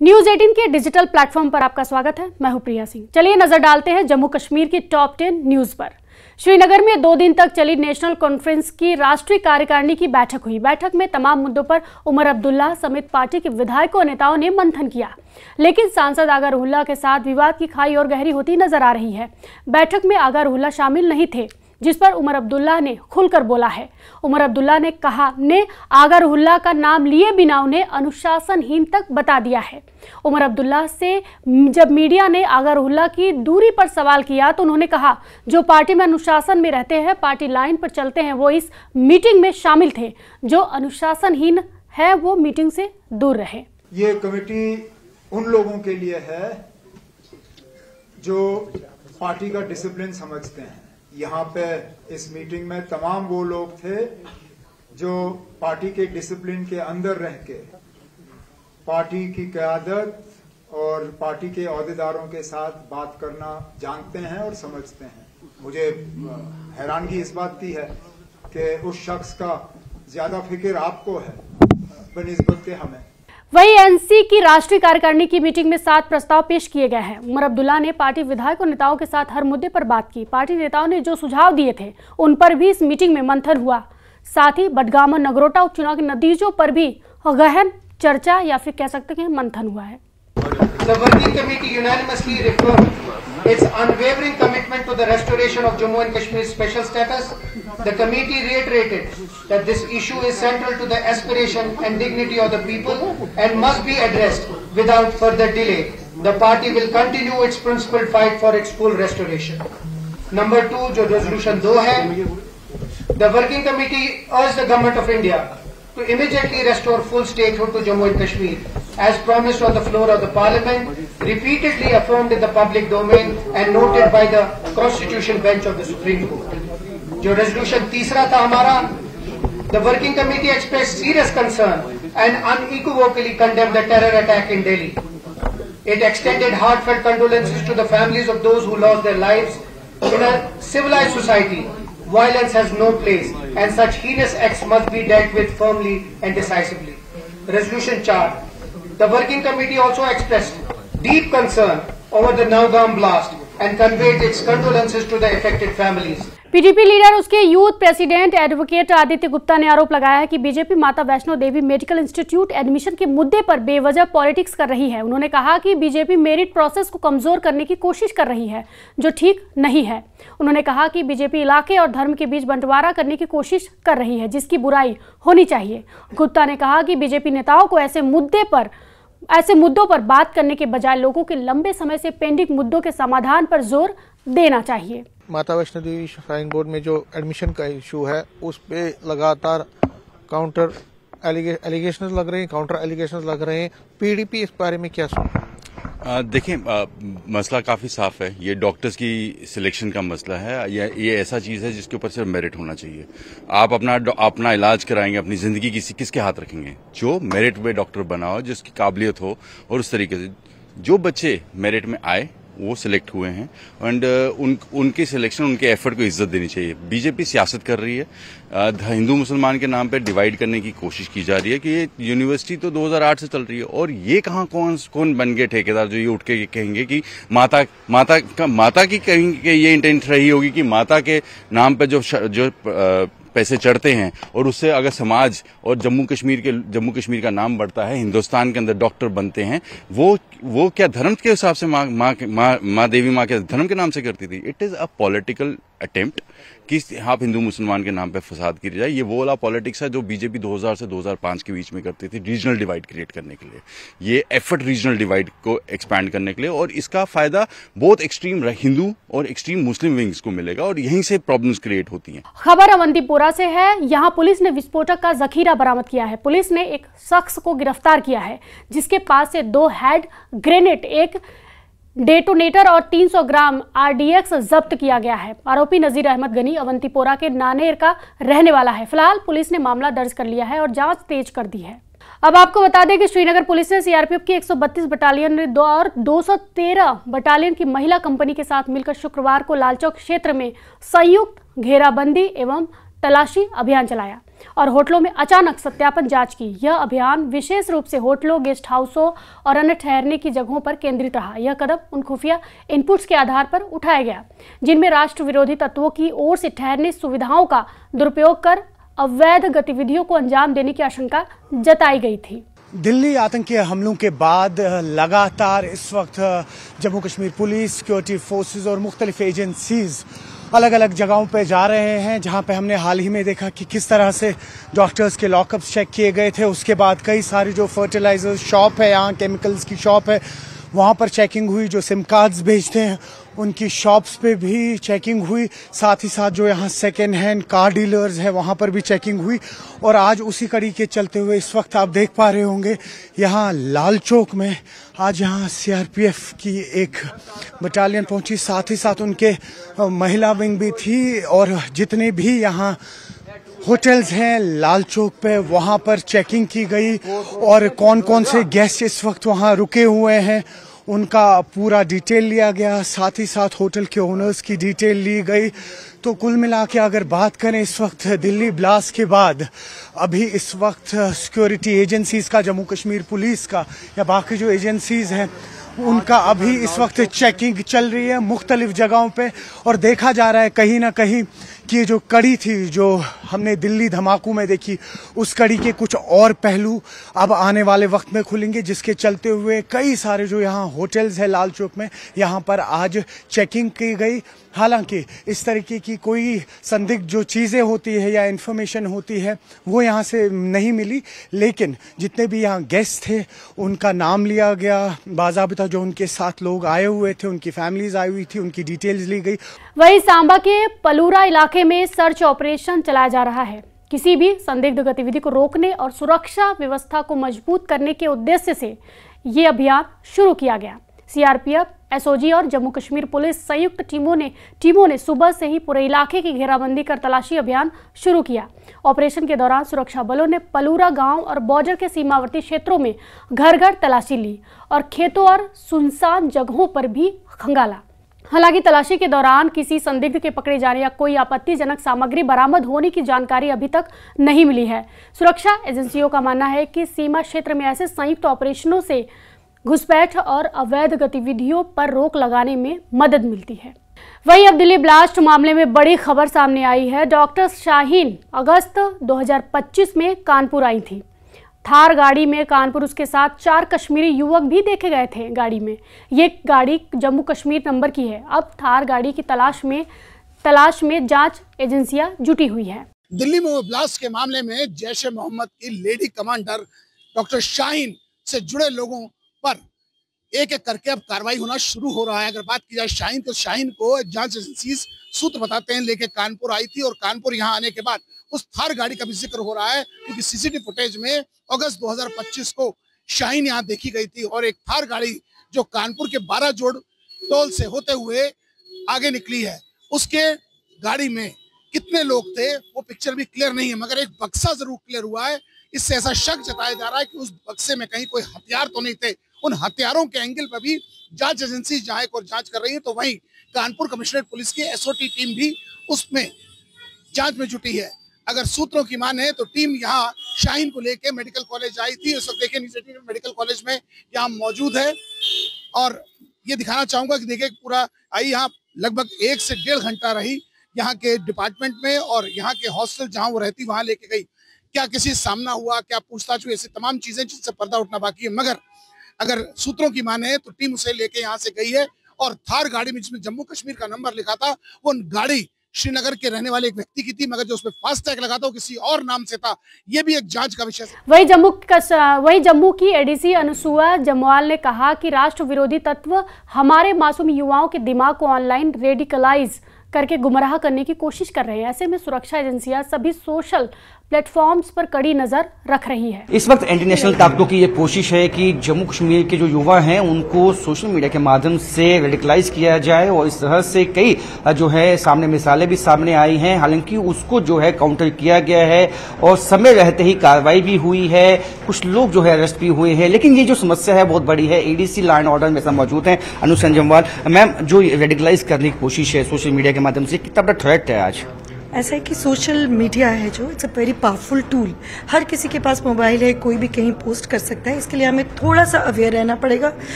News 18 के digital platform पर आपका स्वागत है। मैं हूं प्रिया सिंह। चलिए नजर डालते हैं जम्मू कश्मीर की टॉप 10 न्यूज पर। श्रीनगर में 2 दिन तक चली नेशनल कॉन्फ्रेंस की राष्ट्रीय कार्यकारिणी की बैठक हुई। बैठक में तमाम मुद्दों पर उमर अब्दुल्ला समेत पार्टी के विधायकों और नेताओं ने मंथन किया, लेकिन सांसद आगा रुहुल्लाह के साथ विवाद की खाई और गहरी होती नजर आ रही है। बैठक में आगा रुहुल्लाह शामिल नहीं थे, जिस पर उमर अब्दुल्ला ने खुलकर बोला है। उमर अब्दुल्ला ने कहा ने आगा रुहुल्लाह का नाम लिए बिना उन्हें अनुशासनहीन तक बता दिया है। उमर अब्दुल्ला से जब मीडिया ने आगा रुहुल्लाह की दूरी पर सवाल किया तो उन्होंने कहा, जो पार्टी में अनुशासन में रहते हैं, पार्टी लाइन पर चलते हैं, वो इस मीटिंग में शामिल थे। जो अनुशासनहीन है वो मीटिंग से दूर रहे। ये कमेटी उन लोगों के लिए है जो पार्टी का डिसिप्लिन समझते हैं। यहाँ पे इस मीटिंग में तमाम वो लोग थे जो पार्टी के डिसिप्लिन के अंदर रह के पार्टी की क़यादत और पार्टी के ओहदेदारों के साथ बात करना जानते हैं और समझते हैं। मुझे हैरानगी इस बात की है कि उस शख्स का ज्यादा फिक्र आपको है बनिस्बत के हमें। वही एनसी की राष्ट्रीय कार्यकारिणी की मीटिंग में 7 प्रस्ताव पेश किए गए हैं। उमर अब्दुल्ला ने पार्टी विधायक और नेताओं के साथ हर मुद्दे पर बात की। पार्टी नेताओं ने जो सुझाव दिए थे उन पर भी इस मीटिंग में मंथन हुआ। साथ ही बडगाम और नगरोटा उपचुनाव के नतीजों पर भी गहन चर्चा या फिर कह सकते हैं मंथन हुआ है। The working committee unanimously reaffirmed its unwavering commitment to the restoration of Jammu and Kashmir's special status. The committee reiterated that this issue is central to the aspiration and dignity of the people and must be addressed without further delay. The party will continue its principled fight for its full restoration. Number 2, जो resolution 2 है, the working committee urged the government of India to immediately restore full statehood to Jammu and Kashmir, as promised on the floor of the Parliament, repeatedly affirmed in the public domain and noted by the Constitution Bench of the Supreme Court. जो resolution 3 था हमारा, the working committee expressed serious concern and unequivocally condemned the terror attack in Delhi. It extended heartfelt condolences to the families of those who lost their lives. In a civilized society, violence has no place and such heinous acts must be dealt with firmly and decisively. Resolution 4. The working committee also expressed deep concern over the Naugam blast and conveyed its condolences to the affected families. PDP leader उसके youth president advocate Aditya Gupta ने आरोप लगाया है कि BJP Mata Vaishno Devi medical institute admission के मुद्दे पर बेवजह पॉलिटिक्स कर रही है। उन्होंने कहा कि बीजेपी मेरिट प्रोसेस को कमजोर करने की कोशिश कर रही है, जो ठीक नहीं है। उन्होंने कहा कि बीजेपी इलाके और धर्म के बीच बंटवारा करने की कोशिश कर रही है, जिसकी बुराई होनी चाहिए। गुप्ता ने कहा कि बीजेपी नेताओं को ऐसे मुद्दों पर बात करने के बजाय लोगों के लंबे समय से पेंडिंग मुद्दों के समाधान पर जोर देना चाहिए। माता वैष्णो देवी श्राइन बोर्ड में जो एडमिशन का इशू है उस पे लगातार काउंटर एलिगेशंस लग रहे हैं, काउंटर एलिगेशंस लग रहे हैं। पीडीपी इस बारे में क्या सोचती है? देखिए, मसला काफ़ी साफ है। ये डॉक्टर्स की सिलेक्शन का मसला है। ये ऐसा चीज़ है जिसके ऊपर सिर्फ मेरिट होना चाहिए। आप अपना इलाज कराएंगे, अपनी ज़िंदगी किसके हाथ रखेंगे? जो मेरिट में डॉक्टर बना हो, जिसकी काबिलियत हो, और उस तरीके से जो बच्चे मेरिट में आए वो सिलेक्ट हुए हैं एंड उनकी सिलेक्शन, उनके एफर्ट को इज्जत देनी चाहिए। बीजेपी सियासत कर रही है, हिंदू मुसलमान के नाम पे डिवाइड करने की कोशिश की जा रही है कि ये यूनिवर्सिटी तो 2008 से चल रही है और ये कहाँ कौन बन गए ठेकेदार जो ये उठ के कहेंगे कि माता की कहीं ये इंटेंट रही होगी कि माता के नाम पे जो पैसे चढ़ते हैं और उससे अगर समाज और जम्मू कश्मीर का नाम बढ़ता है, हिंदुस्तान के अंदर डॉक्टर बनते हैं, वो क्या धर्म के हिसाब से माँ देवी माँ के धर्म के नाम से करती थी? It is a political attempt कि आप हिंदू मुसलमान के नाम पे फसाद की जाए। ये वो वाला पॉलिटिक्स है जो बीजेपी 2000 से 2005 के बीच में करती थी, रीजनल डिवाइड क्रिएट करने के लिए। ये एफर्ट रीजनल डिवाइड को एक्सपैंड करने के लिए, और इसका फायदा बहुत एक्सट्रीम हिंदू और एक्सट्रीम मुस्लिम विंग्स को मिलेगा और यहीं से प्रॉब्लम्स क्रिएट होती हैं। खबर अवंतीपोरा से है। यहाँ पुलिस ने विस्फोटक का जखीरा बरामद किया है। पुलिस ने एक शख्स को गिरफ्तार किया है जिसके पास से 2 हैंड ग्रेनेड, एक डेटोनेटर और 300 ग्राम आरडीएक्स जब्त किया गया है। आरोपी नजीर अहमद गनी अवंतीपोरा के नानेर का रहने वाला है। फिलहाल पुलिस ने मामला दर्ज कर लिया है और जांच तेज कर दी है। अब आपको बता दें कि श्रीनगर पुलिस ने सीआरपीएफ की 132 बटालियन और 213 बटालियन की महिला कंपनी के साथ मिलकर शुक्रवार को लालचौक क्षेत्र में संयुक्त घेराबंदी एवं तलाशी अभियान चलाया। और होटलों में अचानक सत्यापन जांच की। यह अभियान विशेष रूप से होटलों, गेस्ट हाउसों और अन्य ठहरने की जगहों पर केंद्रित रहा। यह कदम उन खुफिया इनपुट्स के आधार पर उठाया गया जिनमें राष्ट्र विरोधी तत्वों की ओर से ठहरने सुविधाओं का दुरुपयोग कर अवैध गतिविधियों को अंजाम देने की आशंका जताई गई थी। दिल्ली आतंकी हमलों के बाद लगातार इस वक्त Jammu Kashmir police, security forces और मुख्तलिफ एजेंसीज अलग अलग जगहों पे जा रहे हैं, जहां पे हमने हाल ही में देखा कि किस तरह से डॉक्टर्स के लॉकअप्स चेक किए गए थे। उसके बाद कई सारी जो फर्टिलाइजर शॉप है, यहाँ केमिकल्स की शॉप है, वहाँ पर चेकिंग हुई। जो सिम कार्ड्स बेचते हैं उनकी शॉप्स पे भी चेकिंग हुई। साथ ही साथ जो यहाँ सेकेंड हैंड कार डीलर्स है वहाँ पर भी चेकिंग हुई। और आज उसी कड़ी के चलते हुए इस वक्त आप देख पा रहे होंगे यहाँ लाल चौक में आज यहाँ सीआरपीएफ की एक बटालियन पहुंची, साथ ही साथ उनके महिला विंग भी थी। और जितने भी यहाँ होटल्स हैं लाल चौक पे वहाँ पर चेकिंग की गई और कौन कौन से गेस्ट इस वक्त वहाँ रुके हुए हैं उनका पूरा डिटेल लिया गया। साथ ही साथ होटल के ओनर्स की डिटेल ली गई। तो कुल मिला के अगर बात करें इस वक्त दिल्ली ब्लास्ट के बाद अभी इस वक्त सिक्योरिटी एजेंसीज का, जम्मू कश्मीर पुलिस का या बाकी जो एजेंसीज हैं उनका अभी इस वक्त चेकिंग चल रही है मुख्तलिफ जगहों पे। और देखा जा रहा है कहीं ना कहीं कि जो कड़ी थी जो हमने दिल्ली धमाकों में देखी, उस कड़ी के कुछ और पहलू अब आने वाले वक्त में खुलेंगे, जिसके चलते हुए कई सारे जो यहाँ होटल्स है लाल चौक में यहाँ पर आज चेकिंग की गई। हालांकि इस तरीके की कोई संदिग्ध जो चीज़ें होती है या इन्फॉर्मेशन होती है वो यहाँ से नहीं मिली, लेकिन जितने भी यहाँ गेस्ट थे उनका नाम लिया गया, बाज़ाबिता जो उनके साथ लोग आए हुए थे उनकी फैमिलीज आई हुई थी, उनकी डिटेल्स ली गई। वहीं सांबा के पलूरा इलाके में सर्च ऑपरेशन चलाया जा रहा है। किसी भी संदिग्ध गतिविधि को रोकने और सुरक्षा व्यवस्था को मजबूत करने के उद्देश्य से ये अभियान शुरू किया गया। सीआरपीएफ, एसओजी और जम्मू कश्मीर पुलिस संयुक्त टीमों ने सुबह से ही पूरे इलाके की घेराबंदी कर तलाशी अभियान शुरू किया। ऑपरेशन के दौरान सुरक्षा बलों ने पलूरा गांव और बॉर्डर के सीमावर्ती क्षेत्रों में घर घर तलाशी ली और खेतों और सुनसान जगहों पर भी खंगाला। हालांकि तलाशी के दौरान किसी संदिग्ध के पकड़े जाने या कोई आपत्तिजनक सामग्री बरामद होने की जानकारी अभी तक नहीं मिली है। सुरक्षा एजेंसियों का मानना है कि सीमा क्षेत्र में ऐसे संयुक्त ऑपरेशनों से घुसपैठ और अवैध गतिविधियों पर रोक लगाने में मदद मिलती है। वहीं अब दिल्ली ब्लास्ट मामले में बड़ी खबर सामने आई है। डॉक्टर शाहीन अगस्त 2025 में कानपुर आई थी। थार गाड़ी में कानपुर उसके साथ 4 कश्मीरी युवक भी देखे गए थे गाड़ी में। ये गाड़ी जम्मू कश्मीर नंबर की है। अब थार गाड़ी की तलाश में जांच एजेंसियां जुटी हुई है। दिल्ली में ब्लास्ट के मामले में जैश ए मोहम्मद की लेडी कमांडर डॉक्टर शाहीन से जुड़े लोगों पर एक एक करके अब कार्रवाई होना शुरू हो रहा है। अगर बात की जाए शाहीन, तो शाहीन को जांच एजेंसीज सूत्र बताते हैं लेके कानपुर आई थी और कानपुर यहां आने के बाद उस थार गाड़ी का भी जिक्र हो रहा है, क्योंकि सीसीटीवी फुटेज में अगस्त 2025 को शाहीन यहां देखी गई थी और एक थार गाड़ी जो कानपुर के 12 जोड़ टोल से होते हुए आगे निकली है। उसके गाड़ी में कितने लोग थे वो पिक्चर भी क्लियर नहीं है, मगर एक बक्सा जरूर क्लियर हुआ है। इससे ऐसा शक जताया जा रहा है कि उस बक्से में कहीं कोई हथियार तो नहीं थे। उन हथियारों के एंगल पर भी जांच एजेंसी जांच कर रही है। तो वहीं कानपुर कमिश्नरेट पुलिस की एसओटी टीम भी उसमें जांच में जुटी है। अगर सूत्रों की माने तो टीम यहाँ शाहीन को लेके मेडिकल कॉलेज आई थी। उस वक्त देखिए मेडिकल कॉलेज में यहाँ मौजूद है और ये दिखाना चाहूंगा कि देखिए पूरा आई यहाँ लगभग 1 से 1.5 घंटा रही यहाँ के डिपार्टमेंट में और यहाँ के हॉस्टल जहाँ वो रहती वहां लेके गई। क्या किसी सामना हुआ, क्या पूछताछ हुई, ऐसी तमाम चीजें जिनसे पर्दा उठना बाकी है। मगर अगर सूत्रों की माने तो टीम उसे लेके यहाँ से गई है और थार गाड़ी में जिसमें जम्मू कश्मीर का नंबर लिखा था वो गाड़ी श्रीनगर के रहने वाले एक व्यक्ति की थी, मगर जो उसमें फास्टैग लगा था वो किसी और नाम से था। ये भी एक जांच का विषय है। वही जम्मू की एडीसी अनुसुआ जमवाल ने कहा कि राष्ट्र विरोधी तत्व हमारे मासूम युवाओं के दिमाग को ऑनलाइन रेडिकलाइज करके गुमराह करने की कोशिश कर रहे हैं। ऐसे में सुरक्षा एजेंसियां सभी सोशल प्लेटफॉर्म्स पर कड़ी नजर रख रही है। इस वक्त इंटरनेशनल ताकतों की ये कोशिश है कि जम्मू कश्मीर के जो युवा हैं उनको सोशल मीडिया के माध्यम से रेडिकलाइज किया जाए और इस तरह से कई जो है सामने मिसालें भी सामने आई हैं। हालांकि उसको जो है काउंटर किया गया है और समय रहते ही कार्रवाई भी हुई है, कुछ लोग जो है अरेस्ट भी हुए हैं। लेकिन ये जो समस्या है बहुत बड़ी है। एडीसी लॉ एंड ऑर्डर में सब मौजूद हैं अनुसुआ जमवाल मैम, जो रेडिकलाइज करने की कोशिश है सोशल मीडिया के माध्यम से, कितना बड़ा थ्रेट है आज? ऐसा है कि सोशल मीडिया है जो it's a very powerful tool. हर किसी के पास मोबाइल है, कोई भी कहीं पोस्ट कर सकता है। इसके लिए हमें थोड़ा सा अवेयर रहना पड़ेगा।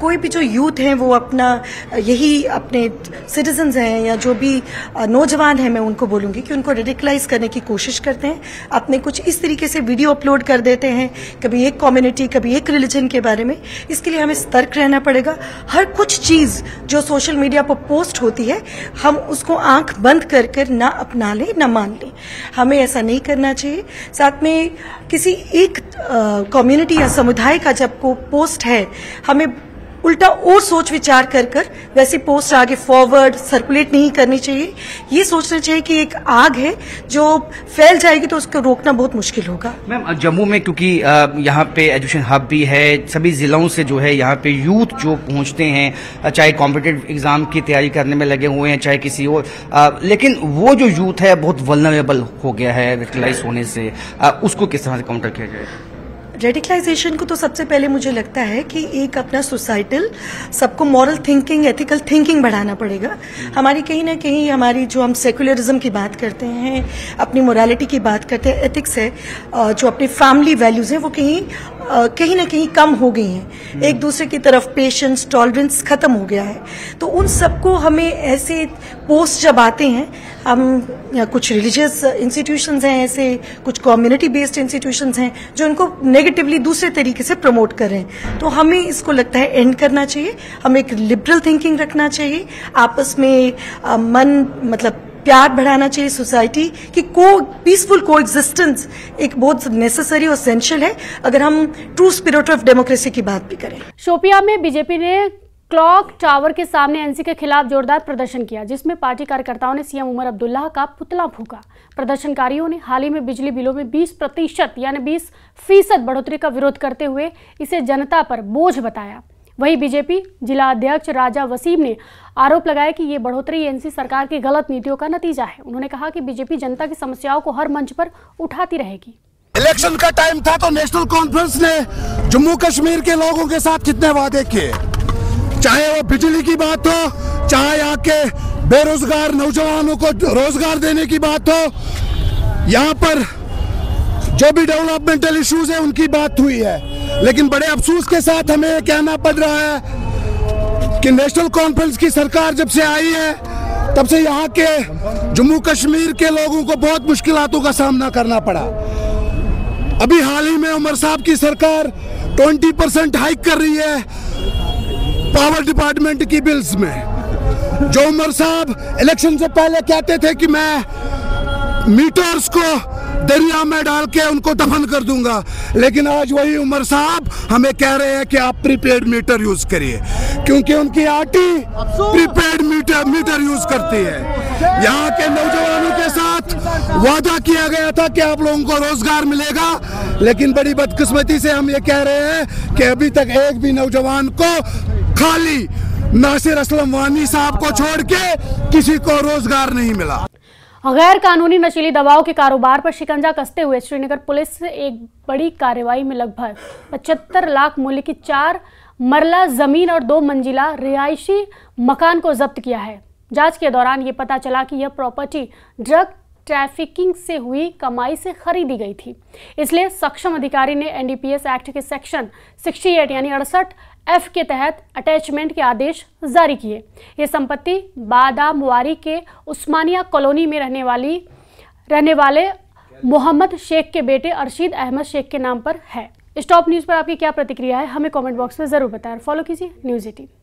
कोई भी जो यूथ हैं वो अपना यही अपने सिटीजन्स हैं या जो भी नौजवान हैं, मैं उनको बोलूँगी कि उनको रेडिकलाइज करने की कोशिश करते हैं। अपने कुछ इस तरीके से वीडियो अपलोड कर देते हैं, कभी एक कम्युनिटी कभी एक रिलीजन के बारे में। इसके लिए हमें सतर्क रहना पड़ेगा। हर कुछ चीज़ जो सोशल मीडिया पर पोस्ट होती है हम उसको आंख बंद कर कर ना अपना लें ना मान लें। हमें ऐसा नहीं करना चाहिए। साथ में किसी एक कम्युनिटी या समुदाय का जब को पोस्ट है, हमें उल्टा और सोच विचार कर कर वैसी पोस्ट आगे फॉरवर्ड सर्कुलेट नहीं करनी चाहिए। ये सोचना चाहिए कि एक आग है जो फैल जाएगी तो उसको रोकना बहुत मुश्किल होगा। मैम, जम्मू में क्योंकि यहाँ पे एजुकेशन हब भी है, सभी जिलों से जो है यहाँ पे यूथ जो पहुँचते हैं, चाहे कॉम्पिटिटिव एग्जाम की तैयारी करने में लगे हुए हैं, चाहे किसी और, लेकिन वो जो यूथ है बहुत वल्नरेबल हो गया है रेडिकलाइज होने से। उसको किस तरह से काउंटर किया जाए? रेडिकलाइजेशन को तो सबसे पहले मुझे लगता है कि एक अपना सोसाइटल सबको मॉरल थिंकिंग, एथिकल थिंकिंग बढ़ाना पड़ेगा। हमारी कहीं ना कहीं हमारी जो हम सेकुलरिज्म की बात करते हैं, अपनी मोरालिटी की बात करते हैं, एथिक्स है, जो अपनी फैमिली वैल्यूज हैं, वो कहीं ना कहीं कम हो गई हैं। एक दूसरे की तरफ पेशेंस, टॉलरेंस खत्म हो गया है। तो उन सबको हमें ऐसे पोस्ट जब आते हैं, हम या कुछ रिलीजियस इंस्टीट्यूशंस हैं, ऐसे कुछ कम्युनिटी बेस्ड इंस्टीट्यूशंस हैं जो इनको नेगेटिवली दूसरे तरीके से प्रमोट कर रहे हैं, तो हमें इसको लगता है एंड करना चाहिए। हमें एक लिबरल थिंकिंग रखना चाहिए, आपस में मतलब प्यार बढ़ाना चाहिए सोसाइटी की। पीसफुल को एग्जिस्टेंस एक बहुत नेसेसरी और एसेंशियल है अगर हम ट्रू स्पिरिट ऑफ डेमोक्रेसी की बात भी करें। शोपियां में बीजेपी ने क्लॉक टावर के सामने एनसी के खिलाफ जोरदार प्रदर्शन किया, जिसमें पार्टी कार्यकर्ताओं ने सीएम उमर अब्दुल्ला का पुतला फूंका। प्रदर्शनकारियों ने हाल ही में बिजली बिलों में 20% यानी 20% बढ़ोतरी का विरोध करते हुए इसे जनता पर बोझ बताया। वहीं बीजेपी जिला अध्यक्ष राजा वसीम ने आरोप लगाया कि ये बढ़ोतरी एनसी सरकार की गलत नीतियों का नतीजा है। उन्होंने कहा कि बीजेपी जनता की समस्याओं को हर मंच पर उठाती रहेगी। इलेक्शन का टाइम था तो नेशनल कॉन्फ्रेंस ने जम्मू कश्मीर के लोगों के साथ कितने वादे किए, चाहे वो बिजली की बात हो, चाहे यहाँ के बेरोजगार नौजवानों को रोजगार देने की बात हो, यहाँ पर जो भी डेवलपमेंटल इश्यूज है उनकी बात हुई है। लेकिन बड़े अफसोस के साथ हमें कहना पड़ रहा है कि नेशनल कॉन्फ्रेंस की सरकार जब से आई है तब से यहाँ के जम्मू कश्मीर के लोगों को बहुत मुश्किलातों का सामना करना पड़ा। अभी हाल ही में उमर साहब की सरकार 20% हाइक कर रही है पावर डिपार्टमेंट की बिल्स में। जो उमर साहब इलेक्शन से पहले कहते थे कि मैं मीटर्स को दरिया में डाल के उनको दफन कर दूंगा, लेकिन आज वही उमर साहब हमें कह रहे हैं कि आप प्रीपेड मीटर यूज करिए, क्योंकि उनकी आटी प्रीपेड मीटर यूज करती है। यहाँ के नौजवानों के साथ वादा किया गया था कि आप लोगों को रोजगार मिलेगा, लेकिन बड़ी बदकिस्मती से हम ये कह रहे हैं कि अभी तक एक भी नौजवान को, खाली नासिर असलम वानी साहब को छोड़ के किसी को रोजगार नहीं मिला। गैर कानूनी नशीली दवाओं के कारोबार पर शिकंजा कसते हुए श्रीनगर पुलिस ने एक बड़ी कार्रवाई में लगभग 75 लाख मूल्य की 4 मरला जमीन और 2 मंजिला रिहायशी मकान को जब्त किया है। जांच के दौरान ये पता चला कि यह प्रॉपर्टी ड्रग ट्रैफिकिंग से हुई कमाई से खरीदी गई थी। इसलिए सक्षम अधिकारी ने एनडीपीएस एक्ट के सेक्शन 68 यानी 68F के तहत अटैचमेंट के आदेश जारी किए। ये संपत्ति बादामवारी के उस्मानिया कॉलोनी में रहने वाले मोहम्मद शेख के बेटे अरशीद अहमद शेख के नाम पर है। इस टॉप न्यूज़ पर आपकी क्या प्रतिक्रिया है, हमें कमेंट बॉक्स में जरूर बताएं। फॉलो कीजिए न्यूज़ 18।